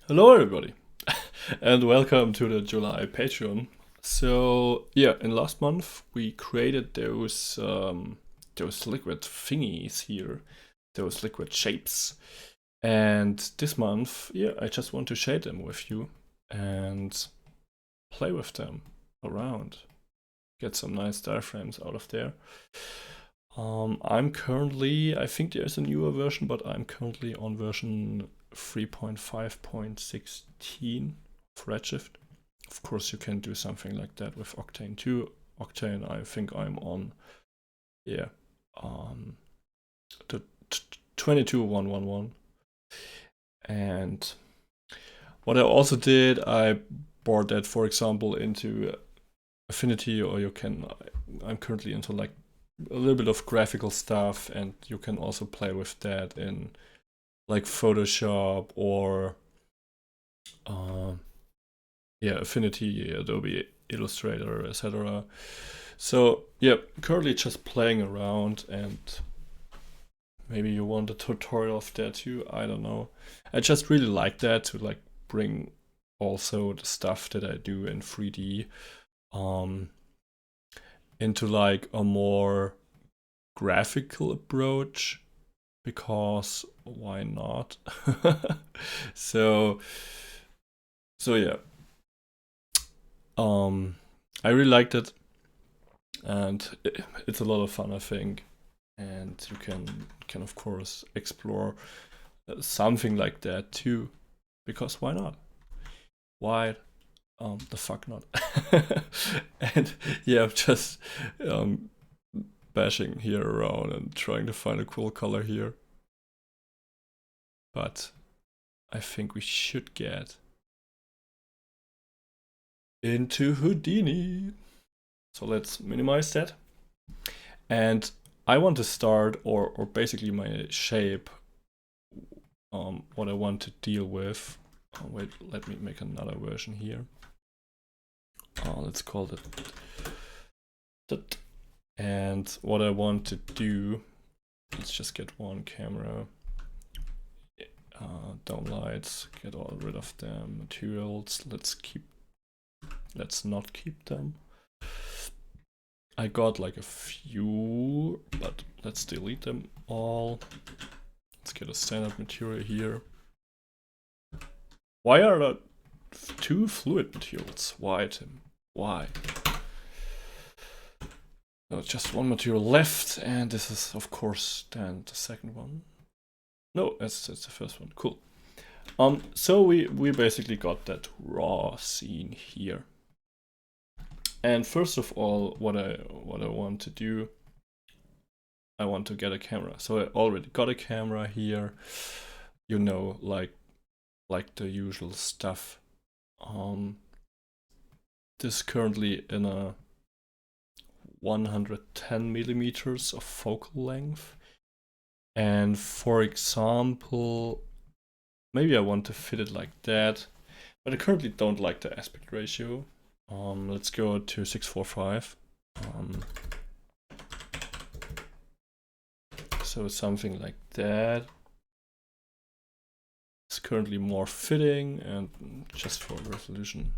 Hello, everybody, and welcome to the July Patreon. So, yeah, in last month we created those liquid thingies here, those liquid shapes, and this month, yeah, I just want to shade them with you and play with them around, get some nice diaphragms out of there. I'm currently, I think there's a newer version, but I'm currently on version 3.5.16 of Redshift. Of course, you can do something like that with Octane too. Octane, I think I'm on, yeah, the 22.111. And what I also did, I brought that, for example, into Affinity, or I'm currently into like a little bit of graphical stuff, and you can also play with that in like Photoshop or Affinity, Adobe Illustrator, etc. So yeah, currently just playing around, and maybe you want a tutorial of that too. I don't know. I just really like that to like bring also the stuff that I do in 3D um into like a more graphical approach, because why not? so so yeah, I really liked it, and it's a lot of fun, I think. And you can of course explore something like that too, because why not? Why the fuck not? And yeah, I'm just um, bashing here around and trying to find a cool color here. But I think we should get into Houdini. So let's minimize that. And I want to start, or basically my shape, what I want to deal with. Oh, wait, let me make another version here. Let's call it that. And what I want to do, let's just get one camera. Dome lights, get all rid of them. Materials, let's not keep them. I got like a few, but let's delete them all. Let's get a standard material here. Why are there two fluid materials? Why, Tim? Why? No, just one material left, and this is of course then the second one. No, that's the first one. Cool. So we basically got that raw scene here. And first of all, what I want to do, I want to get a camera. So I already got a camera here, you know, like the usual stuff. This is currently in a 110 millimeters of focal length. And for example, maybe I want to fit it like that, but I currently don't like the aspect ratio. Let's go to 645. So something like that. It's currently more fitting, and just for resolution.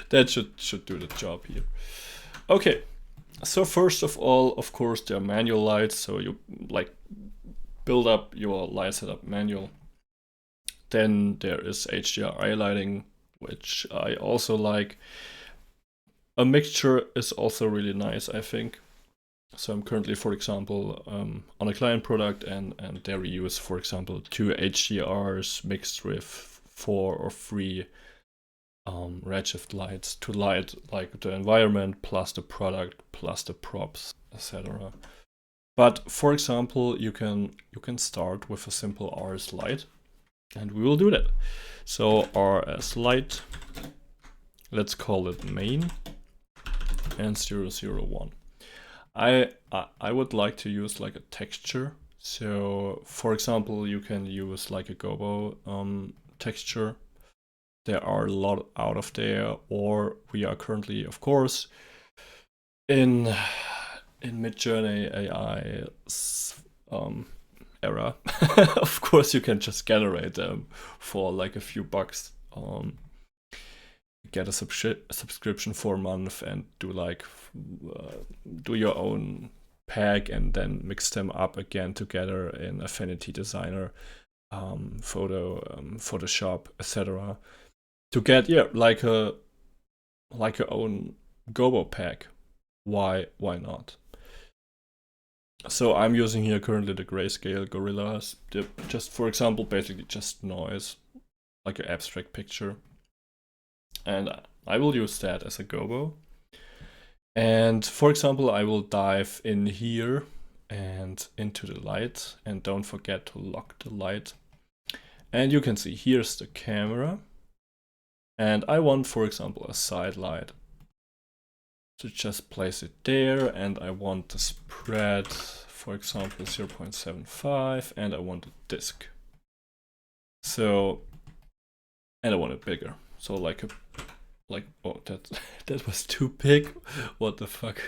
That should do the job here. Okay, so first of all, of course, there are manual lights, so you like build up your light setup manual. Then there is HDRI lighting, which I also like. A mixture is also really nice, I think. So I'm currently, for example, on a client product, and there we use, for example, 2 HDRs mixed with 4 or 3 redshift lights to light like the environment plus the product plus the props, etc. But for example, you can start with a simple RS light, and we will do that. So RS light, let's call it main, and 001. I would like to use like a texture. So for example, you can use like a Gobo texture. There are a lot out of there, or we are currently, of course, in Midjourney AI era. Of course, you can just generate them for like a few bucks. Get a subscription for a month and do like do your own pack and then mix them up again together in Affinity Designer, Photoshop, etc. to get like a own Gobo pack. Why not? So I'm using here currently the Grayscale Gorillas. Just for example, basically just noise, like an abstract picture. And I will use that as a Gobo. And for example, I will dive in here and into the light, and don't forget to lock the light. And you can see here's the camera. And I want, for example, a side light. So just place it there, and I want the spread, for example, 0.75, and I want a disk. So, and I want it bigger. So oh, that was too big. What the fuck?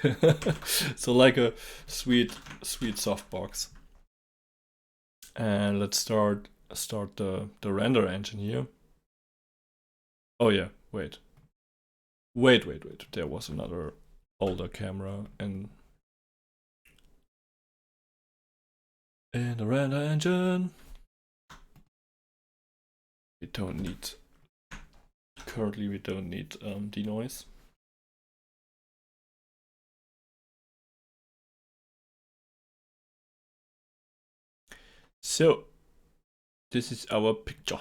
So like a sweet softbox. And let's start the render engine here. Oh yeah, wait. There was another older camera in the render engine. Currently we don't need denoise. So this is our picture.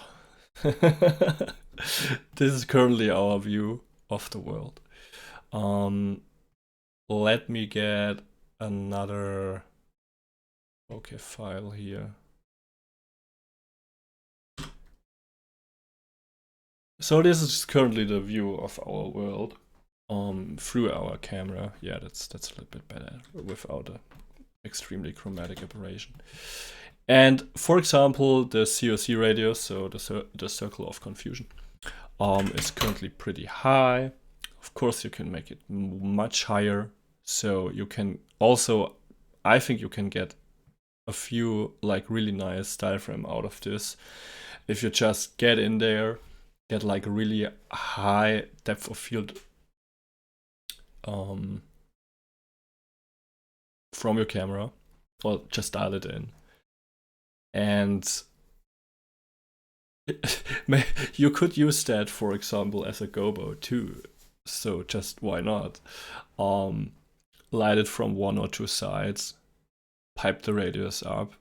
This is currently our view of the world. Let me get another file here. So this is currently the view of our world through our camera. Yeah, that's a little bit better without a extremely chromatic aberration. And for example, the COC radius, so the circle of confusion, is currently pretty high. Of course, you can make it much higher. So you can also, I think you can get a few like really nice diaphragm out of this if you just get in there, get like a really high depth of field from your camera, or just dial it in. And you could use that, for example, as a gobo too. So just why not? Light it from one or two sides, pipe the radius up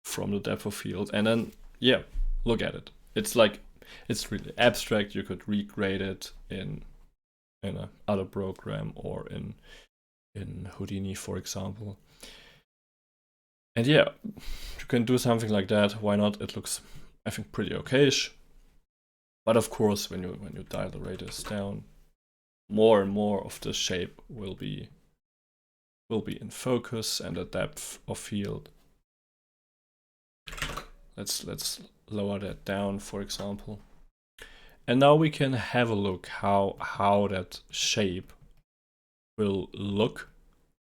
from the depth of field, and then yeah, look at it. It's like, it's really abstract. You could recreate it in a other program or in Houdini, for example. And yeah, you can do something like that. Why not? It looks, I think, pretty okayish. But of course, when you dial the radius down, more and more of the shape will be in focus, and the depth of field. Let's lower that down, for example. And now we can have a look how that shape will look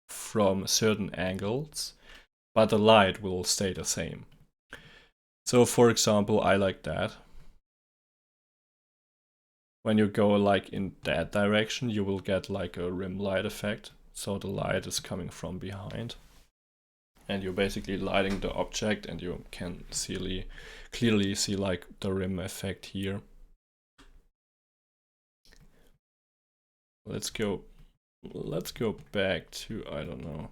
from certain angles, but the light will stay the same. So for example, I like that. When you go like in that direction, you will get like a rim light effect. So the light is coming from behind. And you're basically lighting the object, and you can clearly see like the rim effect here. Let's go back to, I don't know.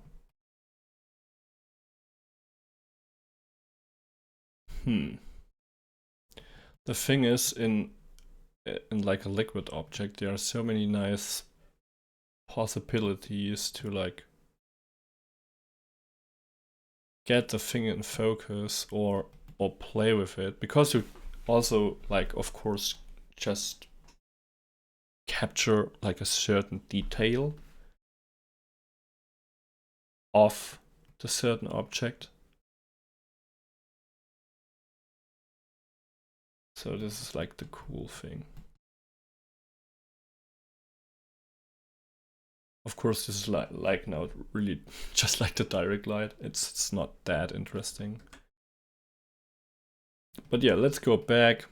The thing is, in like a liquid object, there are so many nice possibilities to like get the thing in focus or play with it, because you also like, of course, just capture like a certain detail of the certain object. So this is like the cool thing. Of course, this is like now really just like the direct light. It's not that interesting. But yeah, let's go back.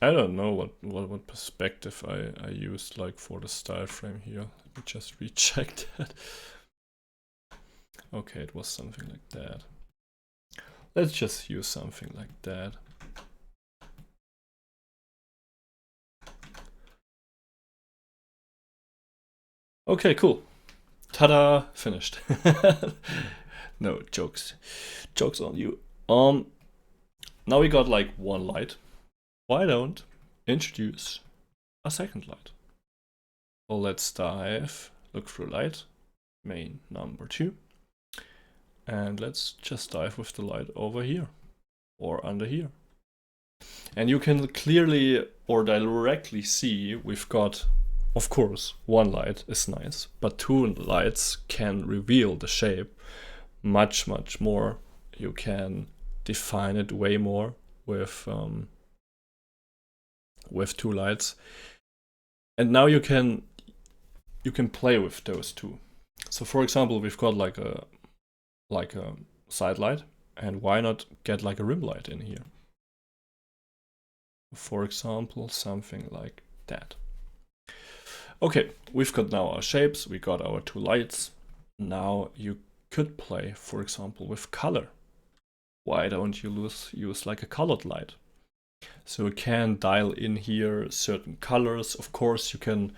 I don't know what perspective I used like for the style frame here. Let me just recheck that. Okay, it was something like that. Let's just use something like that. Okay, cool. Ta-da! Finished. No, jokes. Jokes on you. Now we got like one light. Why don't introduce a second light? So let's dive, look through light, main number 2. And let's just dive with the light over here or under here. And you can clearly or directly see we've got, of course, one light is nice, but 2 lights can reveal the shape much more. You can define it way more with 2 lights. And now you can play with those 2. So for example, we've got like a side light, and why not get like a rim light in here? For example, something like that. Okay, we've got now our shapes, we got our 2 lights. Now you could play, for example, with color. Why don't you use like a colored light? So you can dial in here certain colors. Of course, you can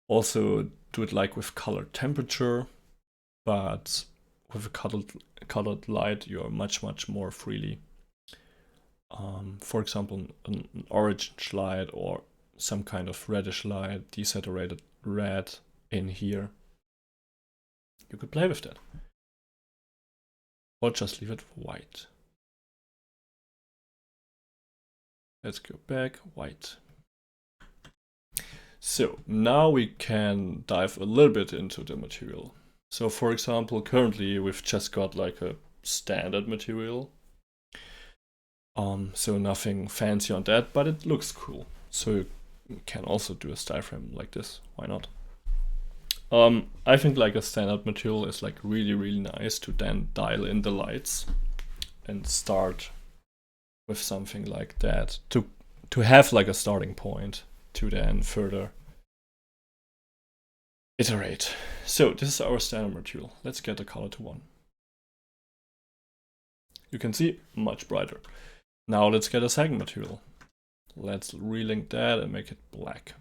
also do it like with color temperature, but with a colored light, you are much more freely. For example, an orange light or some kind of reddish light, desaturated red in here. You could play with that. Or just leave it white. Let's go back, white. So now we can dive a little bit into the material. So for example, currently we've just got like a standard material. So nothing fancy on that, but it looks cool. So you can also do a style frame like this, why not? I think like a standard material is like really nice to then dial in the lights and start with something like that to have like a starting point to then further iterate. So this is our standard material. Let's get the color to 1. You can see much brighter. Now let's get a second material. Let's relink that and make it black.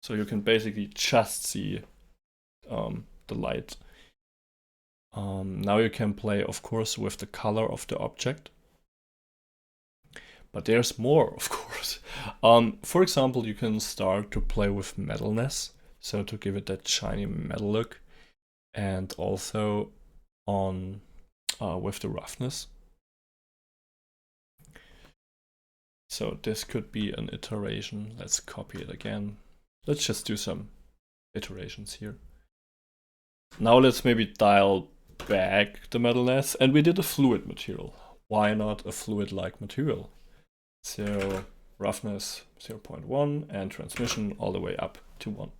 So you can basically just see the light. Now you can play, of course, with the color of the object. But there's more, of course. For example, you can start to play with metalness, so to give it that shiny metal look, and also on with the roughness. So this could be an iteration. Let's copy it again. Let's just do some iterations here. Now let's maybe dial back the metalness, and we did a fluid material. Why not a fluid-like material? So roughness 0.1 and transmission all the way up to 1.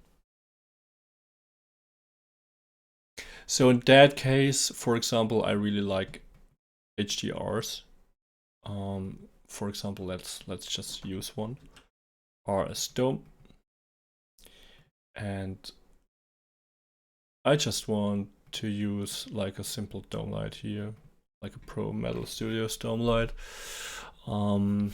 So in that case, for example, I really like HDRs. For example, let's just use one. RS dome. And I just want to use like a simple dome light here, like a Pro Metal Studios dome light. I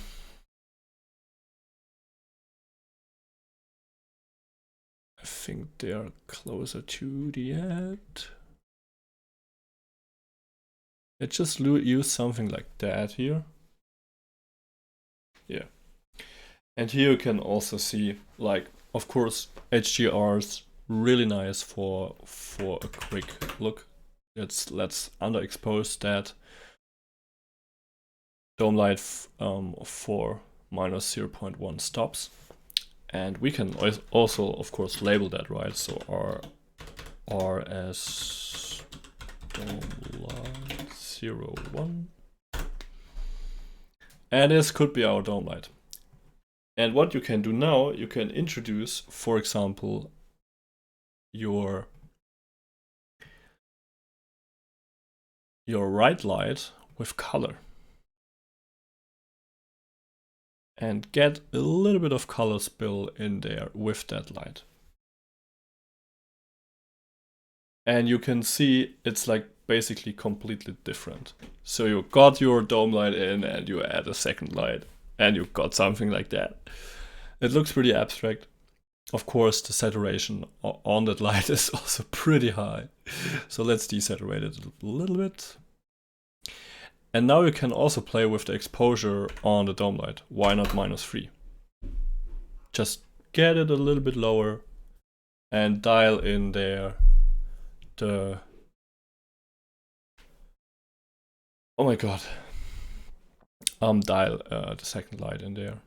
think they're closer to the end. Let's just use something like that here. Yeah. And here you can also see, like, of course, HDRs really nice for a quick look. Let's underexpose that dome light for minus 0.1 stops. And we can also, of course, label that, right? So RS dome light 01. And this could be our dome light. And what you can do now, you can introduce, for example, your right light with color and get a little bit of color spill in there with that light. And you can see it's like basically completely different. So you got your dome light in and you add a second light and you got something like that. It looks pretty abstract. Of course, the saturation on that light is also pretty high. So let's desaturate it a little bit. And now you can also play with the exposure on the dome light. Why not -3? Just get it a little bit lower and dial in there the... Oh my god. Dial the second light in there,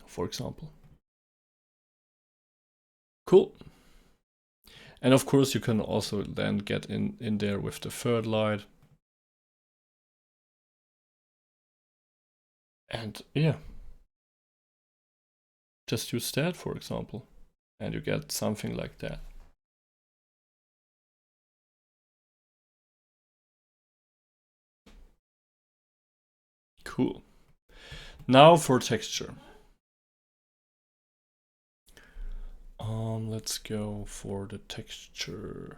for example. Cool. And of course you can also then get in there with the third light. And yeah, just use that, for example, and you get something like that. Cool. Now for texture. Let's go for the texture.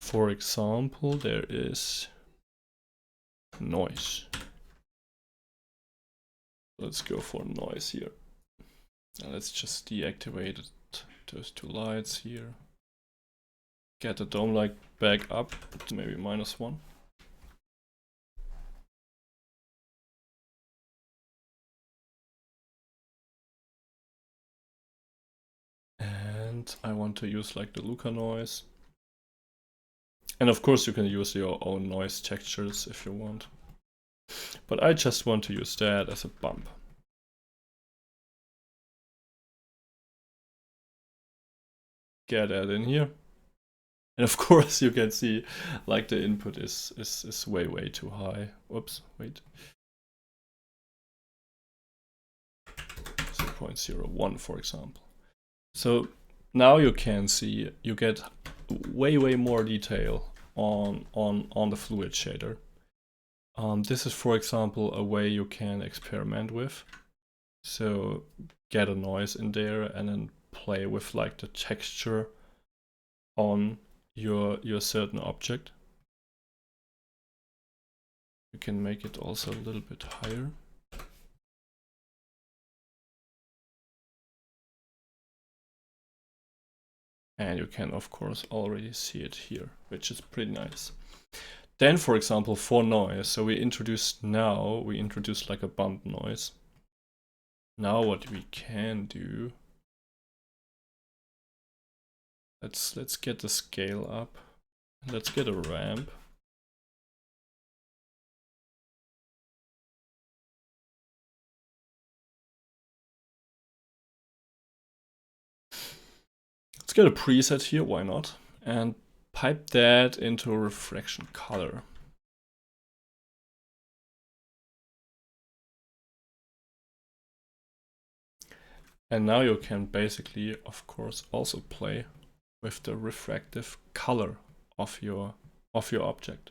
For example, there is noise. Let's go for noise here. And let's just deactivate those two lights here. Get the dome light back up to maybe -1. And I want to use like the Luca noise. And of course you can use your own noise textures if you want. But I just want to use that as a bump. Get that in here. And of course you can see like the input is way too high. Whoops, wait. 0.01 for example. So now you can see you get way more detail on the fluid shader. This is, for example, a way you can experiment with. So get a noise in there and then play with like the texture on your certain object. You can make it also a little bit higher. And you can of course already see it here, which is pretty nice. Then, for example, for noise, so we introduced like a bump noise. Now what we can do, let's get the scale up. Let's get a ramp. Let's get a preset here, why not? And pipe that into a refraction color. And now you can basically, of course, also play with the refractive color of your object.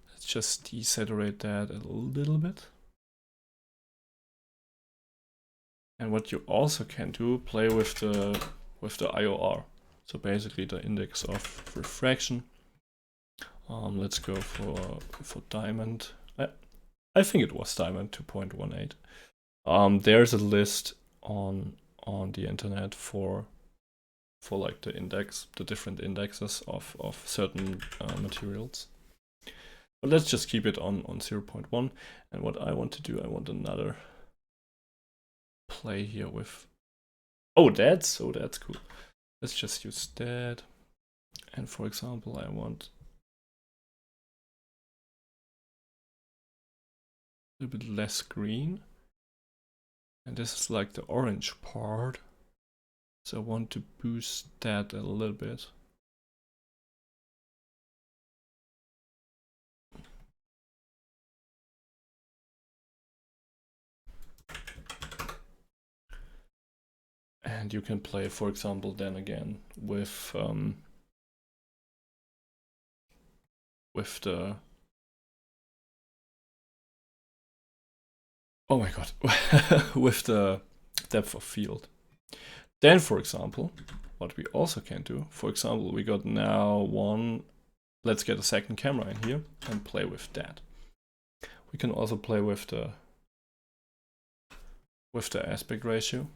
Let's just desaturate that a little bit. And what you also can do, play with the IOR. So basically the index of refraction. Let's go for diamond. I think it was diamond 2.18. There's a list on the internet for like the different indexes of certain materials. But let's just keep it on 0.1. And what I want to do, I want another play here with... Oh, that's cool. Let's just use that. And for example, I want a little bit less green. And this is like the orange part. So I want to boost that a little bit. And you can play, for example, then again with the, oh my god, with the depth of field. Then, for example, what we also can do, for example, we got now one, let's get a second camera in here and play with that. We can also play with the aspect ratio.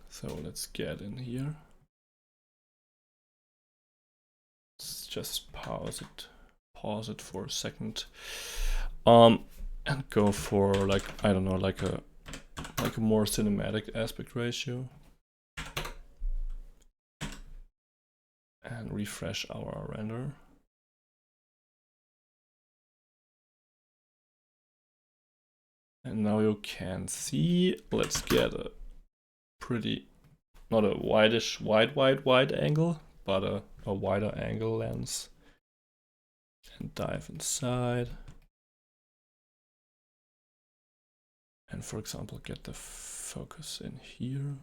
So let's get in here. Let's just pause it for a second. And go for like, I don't know, like a more cinematic aspect ratio. And refresh our render. And now you can see, let's get a pretty, not a wide angle, but a wider angle lens. And dive inside. And for example, get the focus in here.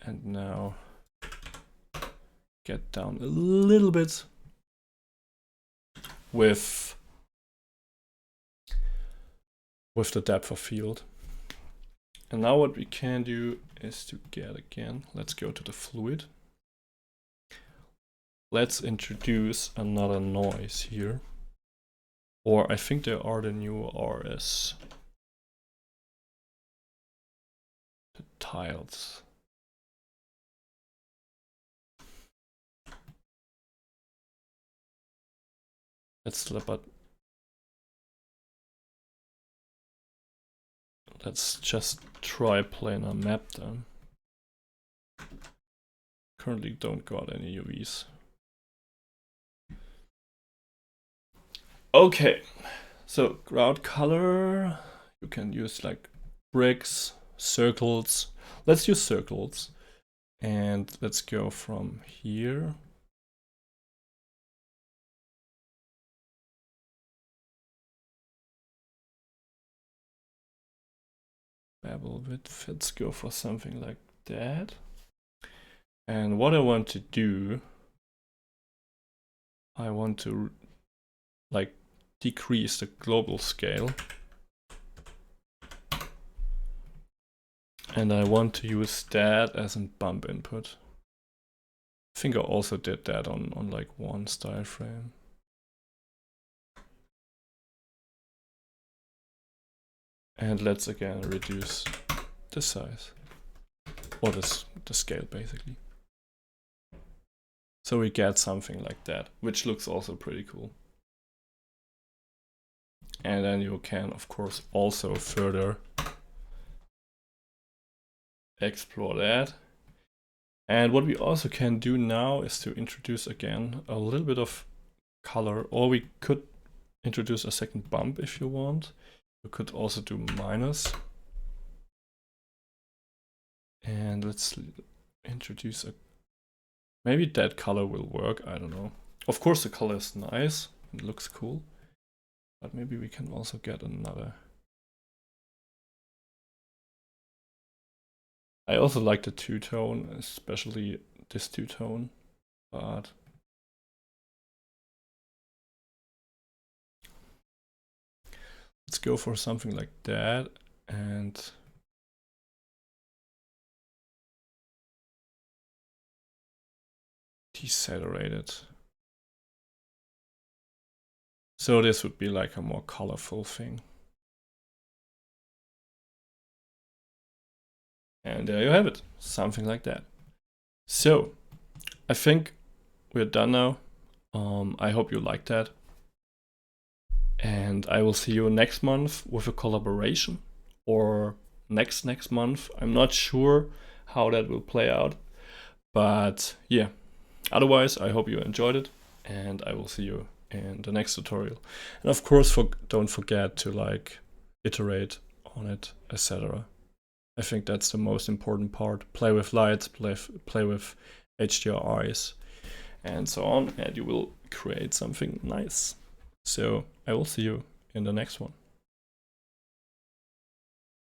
And now get down a little bit with the depth of field. And now what we can do is to get again, let's go to the fluid. Let's introduce another noise here. Or I think there are the new RS. The tiles. Let's just try planar map them. Currently don't got any UVs. Okay, so ground color, you can use like bricks, circles. Let's use circles. And let's go from here. Bevel width, let's go for something like that. And what I want to do, I want to like decrease the global scale. And I want to use that as a bump input. I think I also did that on like one style frame. And let's again reduce the size, or the scale basically. So we get something like that, which looks also pretty cool. And then you can, of course, also further explore that. And what we also can do now is to introduce again a little bit of color, or we could introduce a second bump if you want. You could also do minus. And let's introduce a, maybe that color will work, I don't know. Of course the color is nice, it looks cool. But maybe we can also get another. I also like the two-tone, especially this two-tone, but let's go for something like that and desaturate it. So this would be like a more colorful thing. And there you have it, something like that. So I think we're done now. I hope you liked that. And I will see you next month with a collaboration, or next month. I'm not sure how that will play out. But yeah, otherwise I hope you enjoyed it, and I will see you in the next tutorial. And of course, don't forget to like iterate on it, etc. I think that's the most important part. Play with lights, play with HDRIs, and so on, and you will create something nice. So I will see you in the next one.